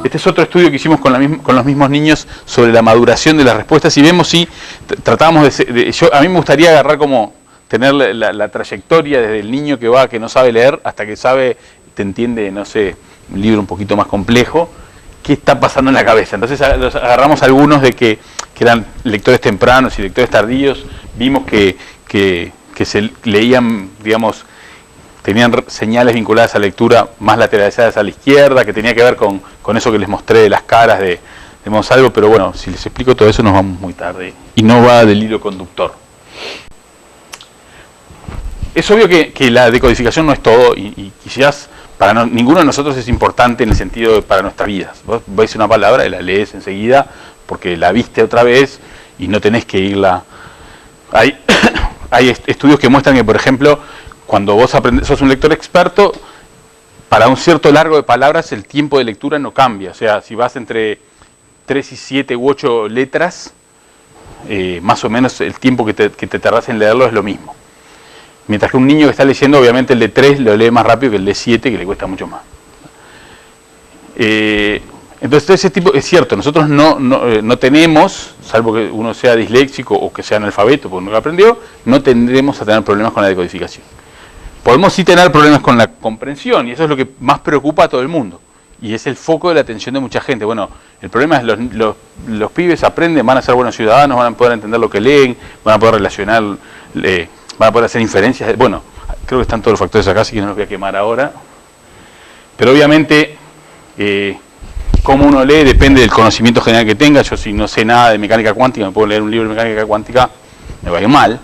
Este es otro estudio que hicimos con los mismos niños sobre la maduración de las respuestas y vemos si tratamos a mí me gustaría agarrar como tener la trayectoria desde el niño que no sabe leer hasta que te entiende, no sé, un libro un poquito más complejo, qué está pasando en la cabeza. Entonces agarramos algunos de que eran lectores tempranos y lectores tardíos, vimos que se leían, digamos, tenían señales vinculadas a lectura más lateralizadas a la izquierda, que tenía que ver con eso que les mostré de las caras de Monsalvo, pero bueno, si les explico todo eso nos vamos muy tarde y no va del hilo conductor. Es obvio que la decodificación no es todo y quizás para ninguno de nosotros es importante en el sentido de para nuestras vidas. Vos ves una palabra y la lees enseguida porque la viste otra vez y no tenés que irla. Hay estudios que muestran que, por ejemplo, cuando vos sos un lector experto, para un cierto largo de palabras el tiempo de lectura no cambia. O sea, si vas entre 3 y 7 u 8 letras, más o menos el tiempo que te tardás en leerlo es lo mismo. Mientras que un niño que está leyendo, obviamente el de 3 lo lee más rápido que el de 7, que le cuesta mucho más. Entonces ese tipo es cierto, nosotros no tenemos, salvo que uno sea disléxico o que sea analfabeto porque no lo aprendió, no tendremos a tener problemas con la decodificación. Podemos sí tener problemas con la comprensión y eso es lo que más preocupa a todo el mundo. Y es el foco de la atención de mucha gente. Bueno, el problema es los pibes aprenden, van a ser buenos ciudadanos, van a poder entender lo que leen, van a poder relacionar, van a poder hacer inferencias. Bueno, creo que están todos los factores acá, así que no los voy a quemar ahora. Pero obviamente, cómo uno lee depende del conocimiento general que tenga. Yo si no sé nada de mecánica cuántica, me puedo leer un libro de mecánica cuántica, me va a ir mal.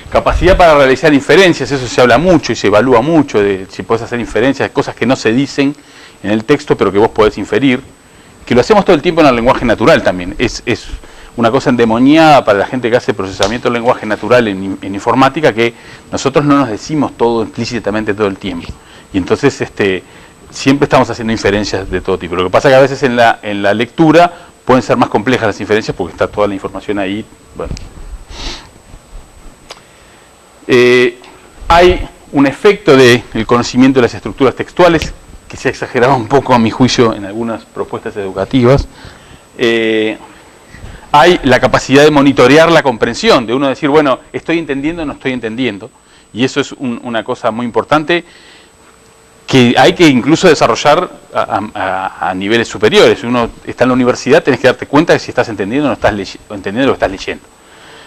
Capacidad para realizar inferencias, eso se habla mucho y se evalúa mucho, de si podés hacer inferencias de cosas que no se dicen en el texto, pero que vos podés inferir, que lo hacemos todo el tiempo en el lenguaje natural también. Es una cosa endemoniada para la gente que hace procesamiento del lenguaje natural en informática, que nosotros no nos decimos todo implícitamente todo el tiempo. Y entonces siempre estamos haciendo inferencias de todo tipo. Lo que pasa es que a veces en la lectura pueden ser más complejas las inferencias porque está toda la información ahí. Bueno. Hay un efecto del conocimiento de las estructuras textuales que se ha exagerado un poco a mi juicio en algunas propuestas educativas. Hay la capacidad de monitorear la comprensión, de uno decir, bueno, estoy entendiendo o no estoy entendiendo, y eso es una cosa muy importante que hay que incluso desarrollar a niveles superiores. Si uno está en la universidad, tenés que darte cuenta de si estás entendiendo o no estás entendiendo lo que estás leyendo,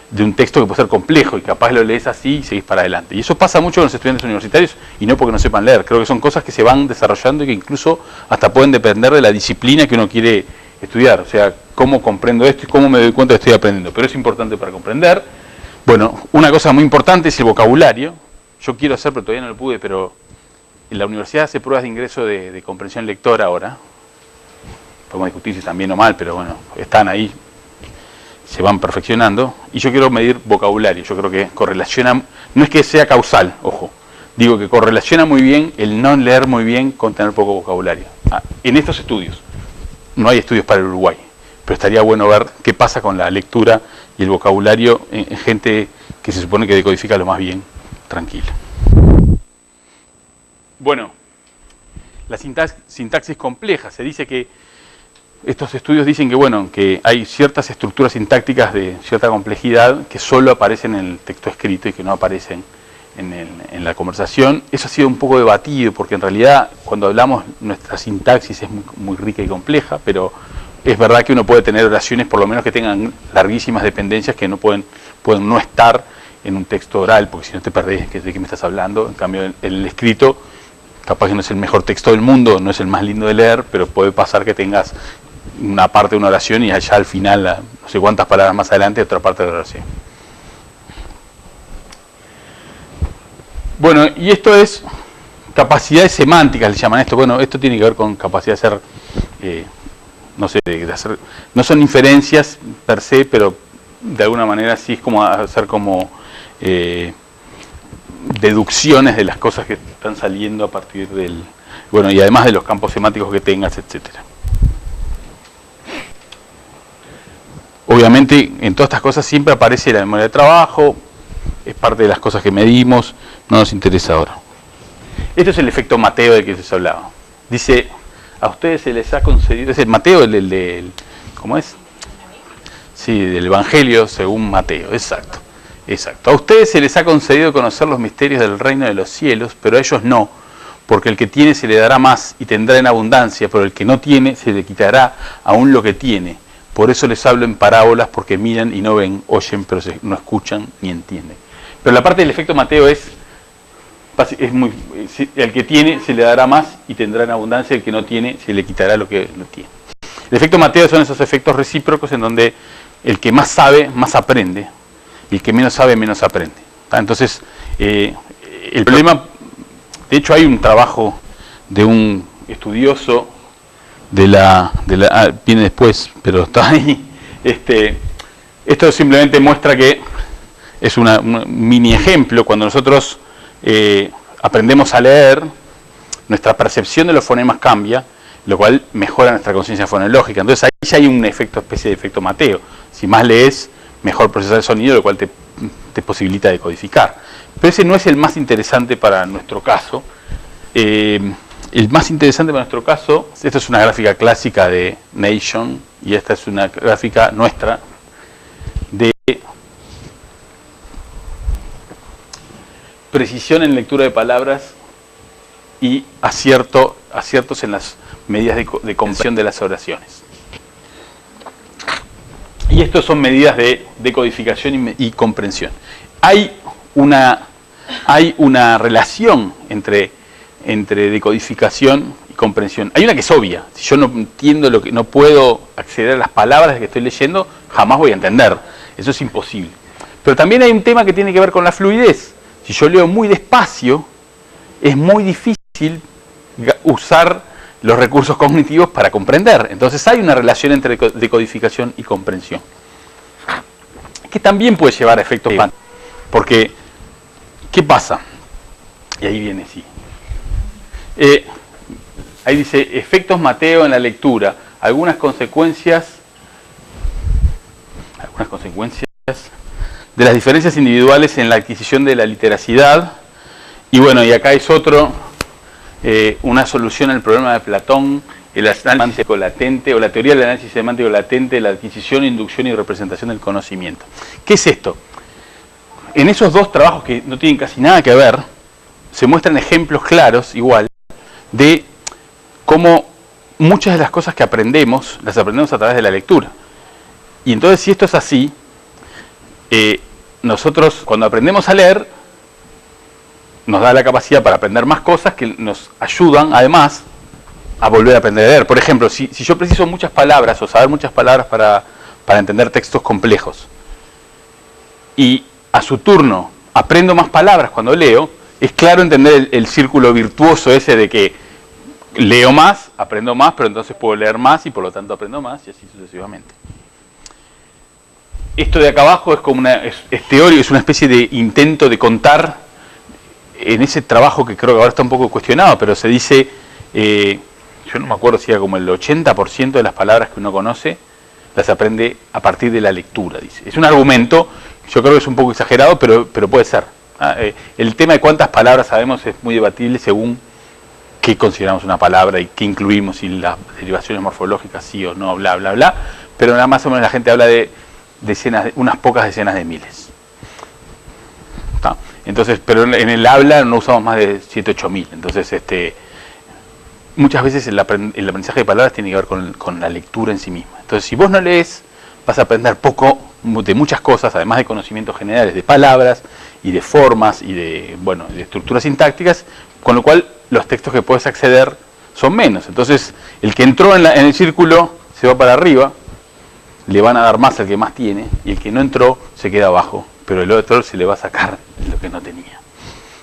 de un texto que puede ser complejo y capaz lo lees así y seguís para adelante. Y eso pasa mucho con los estudiantes universitarios y no porque no sepan leer. Creo que son cosas que se van desarrollando y que incluso hasta pueden depender de la disciplina que uno quiere estudiar. O sea, cómo comprendo esto y cómo me doy cuenta de que estoy aprendiendo. Pero es importante para comprender. Bueno, una cosa muy importante es el vocabulario. Yo quiero hacer, pero todavía no lo pude, pero en la universidad hace pruebas de ingreso de comprensión lectora ahora. Podemos discutir si están bien o mal, pero bueno, están ahí. Se van perfeccionando, y yo quiero medir vocabulario. Yo creo que correlaciona, no es que sea causal, ojo, digo que correlaciona muy bien el no leer muy bien con tener poco vocabulario. En estos estudios, no hay estudios para el Uruguay, pero estaría bueno ver qué pasa con la lectura y el vocabulario en gente que se supone que decodifica lo más bien, tranquila. Bueno, la sintaxis compleja, se dice que estos estudios dicen que, bueno, que hay ciertas estructuras sintácticas de cierta complejidad que solo aparecen en el texto escrito y que no aparecen en la conversación. Eso ha sido un poco debatido porque en realidad cuando hablamos nuestra sintaxis es muy rica y compleja, pero es verdad que uno puede tener oraciones por lo menos que tengan larguísimas dependencias que no pueden no estar en un texto oral, porque si no te perdés de qué me estás hablando. En cambio el escrito capaz que no es el mejor texto del mundo, no es el más lindo de leer, pero puede pasar que tengas una parte de una oración y allá al final, no sé cuántas palabras más adelante, otra parte de la oración. Bueno, y esto es capacidades semánticas, le llaman esto. Bueno, esto tiene que ver con capacidad de hacer, no sé, de hacer, no son inferencias per se, pero de alguna manera sí es como hacer como deducciones de las cosas que están saliendo a partir del, bueno, y además de los campos semánticos que tengas, etcétera. Obviamente en todas estas cosas siempre aparece la memoria de trabajo, es parte de las cosas que medimos, no nos interesa ahora. Este es el efecto Mateo del que les hablaba. Dice, a ustedes se les ha concedido, es el Mateo, ¿cómo es? Sí, del Evangelio según Mateo, exacto. Exacto. A ustedes se les ha concedido conocer los misterios del reino de los cielos, pero a ellos no, porque el que tiene se le dará más y tendrá en abundancia, pero el que no tiene se le quitará aún lo que tiene. Por eso les hablo en parábolas, porque miran y no ven, oyen, pero no escuchan ni entienden. Pero la parte del efecto Mateo es muy, el que tiene se le dará más y tendrá en abundancia, el que no tiene se le quitará lo que no tiene. El efecto Mateo son esos efectos recíprocos en donde el que más sabe, más aprende, y el que menos sabe, menos aprende. Entonces, el problema, de hecho hay un trabajo de un estudioso viene después, pero está ahí. Esto simplemente muestra que es un mini ejemplo. Cuando nosotros aprendemos a leer, nuestra percepción de los fonemas cambia, lo cual mejora nuestra conciencia fonológica. Entonces ahí ya hay una especie de efecto Mateo. Si más lees, mejor procesar el sonido, lo cual te posibilita decodificar. Pero ese no es el más interesante para nuestro caso. El más interesante para nuestro caso, esta es una gráfica clásica de Nation, y esta es una gráfica nuestra de precisión en lectura de palabras y aciertos en las medidas de comprensión de las oraciones. Y estas son medidas de decodificación y comprensión. Hay una relación entre decodificación y comprensión. Hay una que es obvia. Si yo no entiendo no puedo acceder a las palabras que estoy leyendo, jamás voy a entender. Eso es imposible. Pero también hay un tema que tiene que ver con la fluidez. Si yo leo muy despacio, es muy difícil usar los recursos cognitivos para comprender. Entonces hay una relación entre decodificación y comprensión, que también puede llevar a efectos porque, ¿qué pasa? Y ahí viene, sí. Ahí dice, efectos Mateo en la lectura, algunas consecuencias de las diferencias individuales en la adquisición de la literacidad. Y bueno, y acá es una solución al problema de Platón, el análisis semántico latente, o la teoría del análisis semántico latente, la adquisición, inducción y representación del conocimiento. ¿Qué es esto? En esos dos trabajos que no tienen casi nada que ver, se muestran ejemplos claros, igual, de cómo muchas de las cosas que aprendemos, las aprendemos a través de la lectura. Y entonces, si esto es así, nosotros cuando aprendemos a leer, nos da la capacidad para aprender más cosas que nos ayudan, además, a volver a aprender a leer. Por ejemplo, si yo preciso muchas palabras o saber muchas palabras para entender textos complejos, y a su turno aprendo más palabras cuando leo, es claro entender el círculo virtuoso ese de que leo más, aprendo más, pero entonces puedo leer más y por lo tanto aprendo más, y así sucesivamente. Esto de acá abajo es como es teórico, es una especie de intento de contar en ese trabajo que creo que ahora está un poco cuestionado, pero se dice, yo no me acuerdo si era como el 80% de las palabras que uno conoce las aprende a partir de la lectura, dice. Es un argumento, yo creo que es un poco exagerado, pero puede ser. El tema de cuántas palabras sabemos es muy debatible según qué consideramos una palabra y qué incluimos, y las derivaciones morfológicas sí o no, bla, bla, bla, pero nada más o menos la gente habla de unas pocas decenas de miles. ¿Está? Entonces, pero en el habla no usamos más de 7, 8 mil. Entonces, muchas veces el aprendizaje de palabras tiene que ver con la lectura en sí misma. Entonces, si vos no lees, vas a aprender poco de muchas cosas, además de conocimientos generales de palabras y de formas y de estructuras sintácticas, con lo cual los textos que puedes acceder son menos. Entonces, el que entró en el círculo se va para arriba, le van a dar más al que más tiene, y el que no entró se queda abajo, pero el otro se le va a sacar lo que no tenía.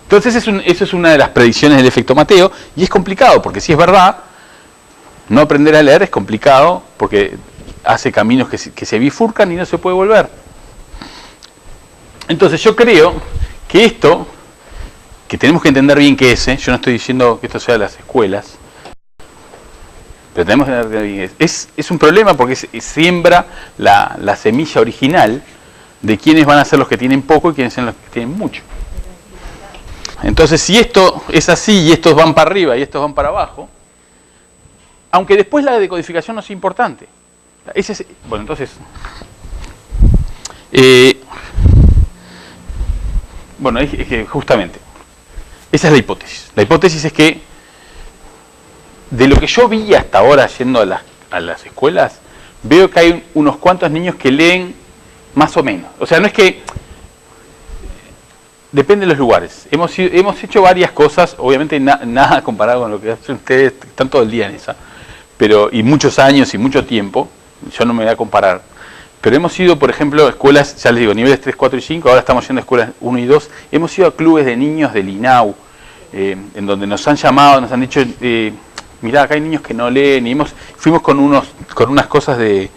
Entonces eso es una de las predicciones del efecto Mateo, y es complicado, porque si es verdad, no aprender a leer es complicado, porque hace caminos que se bifurcan y no se puede volver. Entonces yo creo que esto, que tenemos que entender bien qué es, yo no estoy diciendo que esto sea de las escuelas, pero tenemos que entender bien qué es un problema, porque siembra la semilla original de quiénes van a ser los que tienen poco y quiénes son los que tienen mucho. Entonces, si esto es así y estos van para arriba y estos van para abajo, aunque después la decodificación no es importante. Bueno, entonces... bueno, es que justamente, esa es la hipótesis. La hipótesis es que, de lo que yo vi hasta ahora yendo a las escuelas, veo que hay unos cuantos niños que leen más o menos. O sea, no es que... Depende de los lugares. Hemos hecho varias cosas, obviamente nada comparado con lo que hacen ustedes, están todo el día en esa, y muchos años y mucho tiempo, yo no me voy a comparar. Pero hemos ido, por ejemplo, a escuelas, ya les digo, niveles 3, 4 y 5, ahora estamos yendo a escuelas 1 y 2, hemos ido a clubes de niños del INAU, en donde nos han llamado, nos han dicho, mirá, acá hay niños que no leen, y fuimos con unas cosas de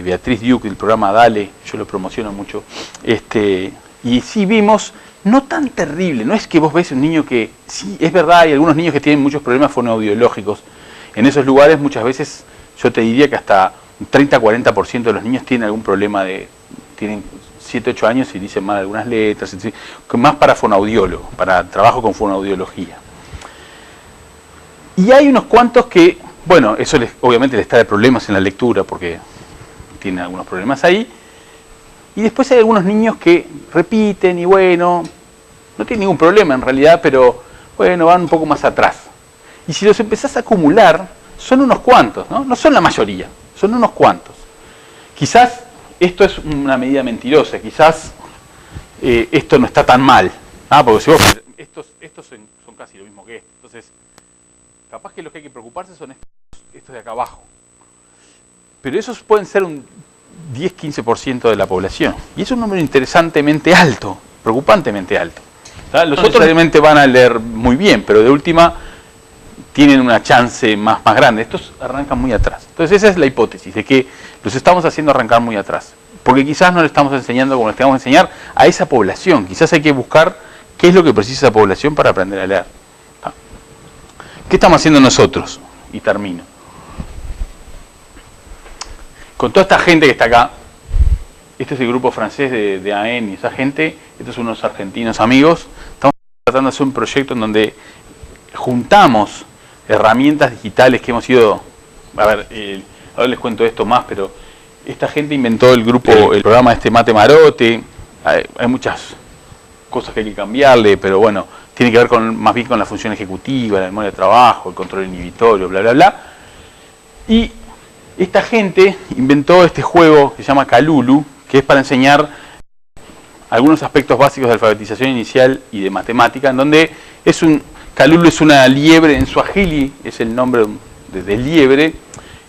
Beatriz Duke, del programa Dale, yo lo promociono mucho, y sí vimos, no tan terrible, no es que vos ves un niño que, sí, es verdad, hay algunos niños que tienen muchos problemas fonoaudiológicos, en esos lugares muchas veces yo te diría que hasta 30-40% de los niños tienen algún problema tienen 7, 8 años y dicen mal algunas letras, más para fonoaudiólogo, para trabajo con fonoaudiología. Y hay unos cuantos que, bueno, eso obviamente les trae problemas en la lectura porque tienen algunos problemas ahí. Y después hay algunos niños que repiten y bueno, no tienen ningún problema en realidad, pero bueno, van un poco más atrás. Y si los empezás a acumular, son unos cuantos, ¿no? No son la mayoría, son unos cuantos. Quizás esto es una medida mentirosa, quizás esto no está tan mal. Porque si vos, estos son casi lo mismo que esto. Entonces, capaz que los que hay que preocuparse son estos de acá abajo. Pero esos pueden ser un 10-15% de la población. Y es un número interesantemente alto, preocupantemente alto. Los otros realmente van a leer muy bien, pero de última tienen una chance más grande. Estos arrancan muy atrás. Entonces esa es la hipótesis, de que los estamos haciendo arrancar muy atrás. Porque quizás no le estamos enseñando como le tenemos que enseñar a esa población. Quizás hay que buscar qué es lo que precisa esa población para aprender a leer. ¿Qué estamos haciendo nosotros? Y termino. Con toda esta gente que está acá, este es el grupo francés de AEN y esa gente, estos son unos argentinos amigos, estamos tratando de hacer un proyecto en donde juntamos herramientas digitales que hemos ido, ahora les cuento esto más, pero esta gente inventó el programa Mate Marote, hay muchas cosas que hay que cambiarle, pero bueno, tiene que ver más bien con la función ejecutiva, la memoria de trabajo, el control inhibitorio, bla, bla, bla. Y esta gente inventó este juego que se llama Kalulu, que es para enseñar algunos aspectos básicos de alfabetización inicial y de matemática, en donde Kalulu es una liebre, en suajili es el nombre de liebre.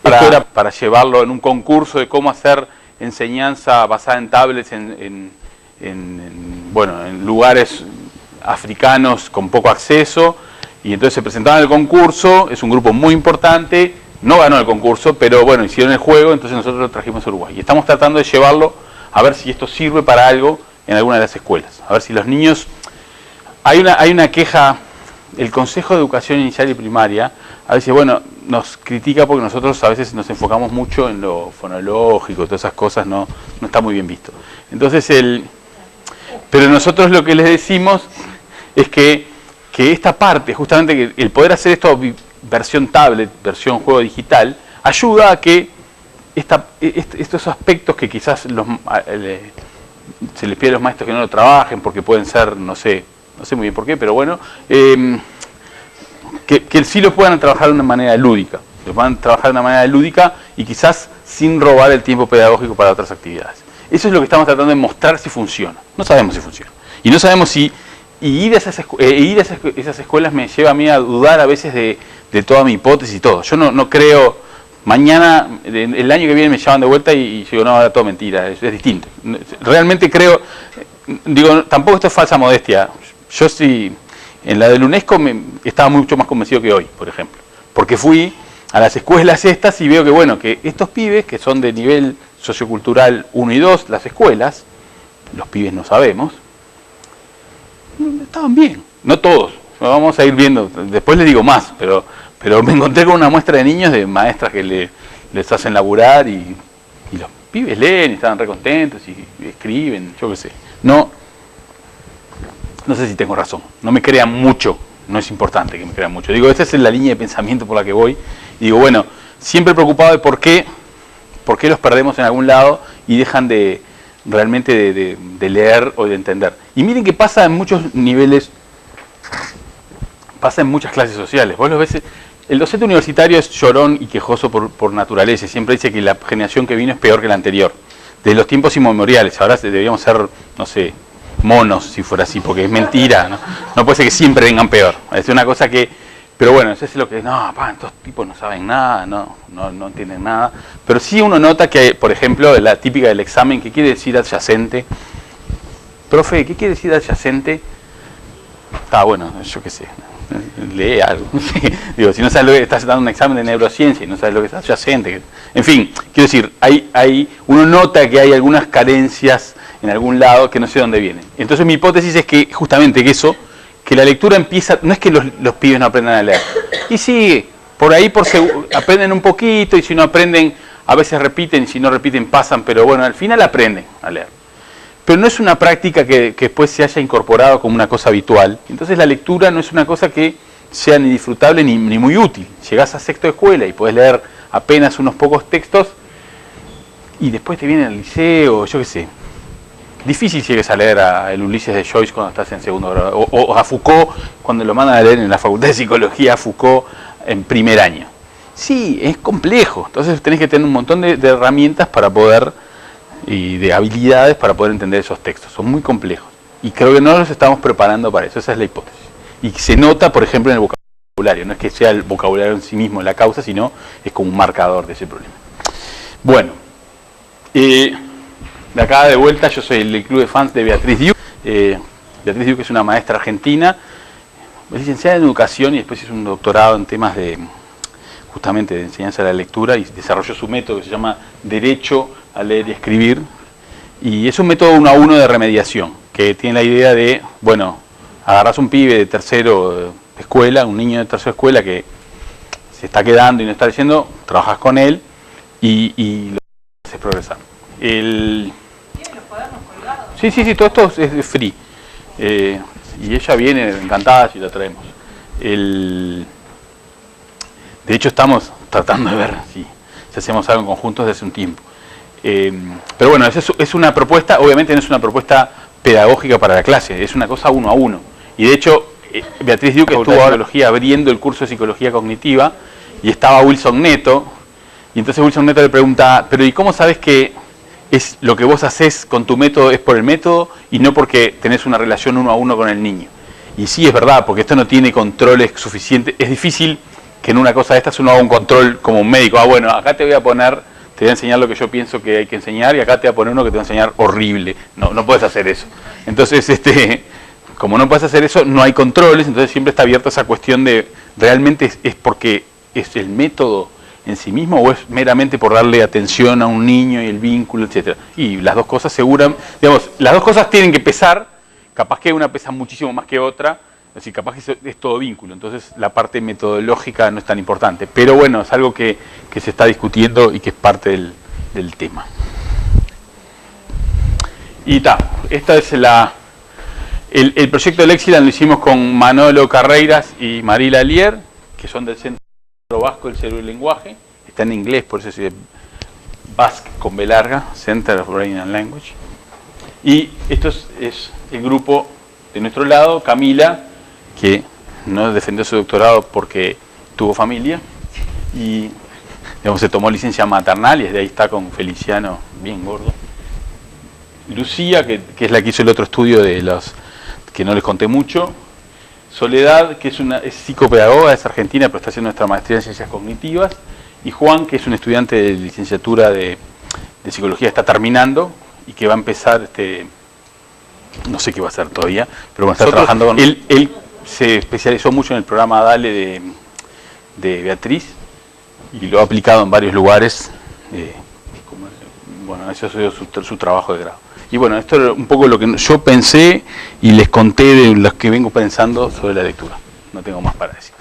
Esto era para llevarlo en un concurso de cómo hacer enseñanza basada en tablets en lugares africanos con poco acceso, y entonces se presentaron al concurso, es un grupo muy importante, no ganó el concurso, pero bueno, hicieron el juego, entonces nosotros lo trajimos a Uruguay. Y estamos tratando de llevarlo a ver si esto sirve para algo en alguna de las escuelas. A ver si los niños... Hay una queja, el Consejo de Educación Inicial y Primaria, a veces, bueno, nos critica porque nosotros a veces nos enfocamos mucho en lo fonológico, todas esas cosas no está muy bien visto. Entonces, pero nosotros lo que les decimos es que esta parte, justamente que el poder hacer esto versión tablet, versión juego digital, ayuda a que estos aspectos que quizás se les pide a los maestros que no lo trabajen porque pueden ser, no sé muy bien por qué, pero bueno, que sí lo puedan trabajar de una manera lúdica, y quizás sin robar el tiempo pedagógico para otras actividades. Eso es lo que estamos tratando de mostrar si funciona. No sabemos si funciona. Y no sabemos si... ir a esas escuelas me lleva a mí a dudar a veces de toda mi hipótesis y todo. Yo no creo... Mañana, el año que viene me llaman de vuelta y digo, no, era todo mentira, es distinto. Realmente creo... Digo, tampoco esto es falsa modestia. Yo sí... En la del UNESCO estaba mucho más convencido que hoy, por ejemplo. Porque fui a las escuelas estas y veo que, bueno, que estos pibes, que son de nivel sociocultural 1 y 2, las escuelas, los pibes no sabemos, estaban bien. No todos, vamos a ir viendo, después les digo más, pero me encontré con una muestra de niños, de maestras que les hacen laburar y los pibes leen y estaban re contentos y escriben, yo qué sé. No sé si tengo razón, no me crean mucho, no es importante que me crean mucho. Digo, esta es la línea de pensamiento por la que voy Y digo, bueno, siempre preocupado de por qué los perdemos en algún lado y dejan de realmente de leer o de entender. Y miren que pasa en muchos niveles, pasa en muchas clases sociales. Vos lo ves, el docente universitario es llorón y quejoso por naturaleza, siempre dice que la generación que vino es peor que la anterior, desde los tiempos inmemoriales. Ahora deberíamos ser, no sé, monos si fuera así, porque es mentira, ¿no? No puede ser que siempre vengan peor, es una cosa que, pero bueno, eso es lo que, no, estos tipos no saben nada, no entienden nada, pero sí uno nota que, por ejemplo, la típica del examen, ¿qué quiere decir adyacente? Profe, ¿qué quiere decir adyacente? Bueno, yo qué sé, lee algo, no sé. Digo, si no sabes lo que estás dando un examen de neurociencia y no sabes lo que es adyacente, en fin, quiero decir, uno nota que hay algunas carencias en algún lado que no sé dónde vienen. Entonces mi hipótesis es que justamente que la lectura empieza, no es que los pibes no aprendan a leer, y sí, por ahí aprenden un poquito, y si no aprenden, a veces repiten, y si no repiten pasan, pero bueno, al final aprenden a leer. Pero no es una práctica que después se haya incorporado como una cosa habitual. Entonces la lectura no es una cosa que sea ni disfrutable ni muy útil. Llegás a sexto de escuela y podés leer apenas unos pocos textos, y después te viene al liceo, yo qué sé. Difícil llegues a leer el Ulises de Joyce cuando estás en segundo grado, o a Foucault cuando lo mandan a leer en la Facultad de Psicología, a Foucault en primer año. Sí, es complejo, entonces tenés que tener un montón de herramientas para poder, y de habilidades para poder entender esos textos, son muy complejos, y creo que no los estamos preparando para eso, esa es la hipótesis. Y se nota, por ejemplo, en el vocabulario, no es que sea el vocabulario en sí mismo la causa, sino es como un marcador de ese problema. Bueno, de acá de vuelta, yo soy el club de fans de Beatriz Duke. Beatriz Duke es una maestra argentina, es licenciada en educación y después hizo un doctorado en temas justamente de enseñanza de la lectura, y desarrolló su método que se llama Derecho a Leer y Escribir, y es un método 1 a 1 de remediación, que tiene la idea de, bueno, agarrás un pibe de tercero de escuela, un niño de tercero de escuela que se está quedando y no está leyendo, trabajas con él y lo haces progresar. Sí, todo esto es free. Y ella viene encantada si la traemos. De hecho estamos tratando de ver si hacemos algo en conjunto desde hace un tiempo. Pero bueno, es una propuesta, obviamente no es una propuesta pedagógica para la clase, es una cosa 1 a 1. Y de hecho, Beatriz Duke estuvo ahora abriendo el curso de Psicología Cognitiva, y estaba Wilson Neto, y entonces Wilson Neto le pregunta, pero ¿y cómo sabes que es lo que vos haces con tu método es por el método y no porque tenés una relación 1 a 1 con el niño? Y sí, es verdad, porque esto no tiene controles suficientes. Es difícil que en una cosa de estas uno haga un control como un médico. Bueno, acá te voy a enseñar lo que yo pienso que hay que enseñar, y acá te voy a poner uno que te va a enseñar horrible. No puedes hacer eso. Entonces, como no puedes hacer eso, no hay controles, entonces siempre está abierta esa cuestión de, ¿realmente es porque es el método en sí mismo o es meramente por darle atención a un niño y el vínculo, etcétera? Y las dos cosas las dos cosas tienen que pesar, capaz que una pesa muchísimo más que otra, es decir, capaz que es todo vínculo, entonces la parte metodológica no es tan importante, pero bueno, es algo que se está discutiendo y que es parte del tema. Y esta es el proyecto del Lexiland lo hicimos con Manolo Carreiras y Marila Alier, que son del Centro Vasco del Cerebro y Lenguaje, está en inglés, por eso es Basque con B larga, Center of Brain and Language. Y esto es el grupo de nuestro lado, Camila, que no defendió su doctorado porque tuvo familia y se tomó licencia maternal, y desde ahí está con Feliciano bien gordo. Lucía, que es la que hizo el otro estudio de los que no les conté mucho. Soledad, que es psicopedagoga, es argentina, pero está haciendo nuestra maestría en ciencias cognitivas. Y Juan, que es un estudiante de licenciatura de psicología, está terminando y que va a empezar, no sé qué va a hacer todavía, pero bueno, está trabajando con él se especializó mucho en el programa DALE de Beatriz y lo ha aplicado en varios lugares. Bueno, eso ha sido su trabajo de grado. Y bueno, esto es un poco lo que yo pensé y les conté de lo que vengo pensando sobre la lectura. No tengo más para decir.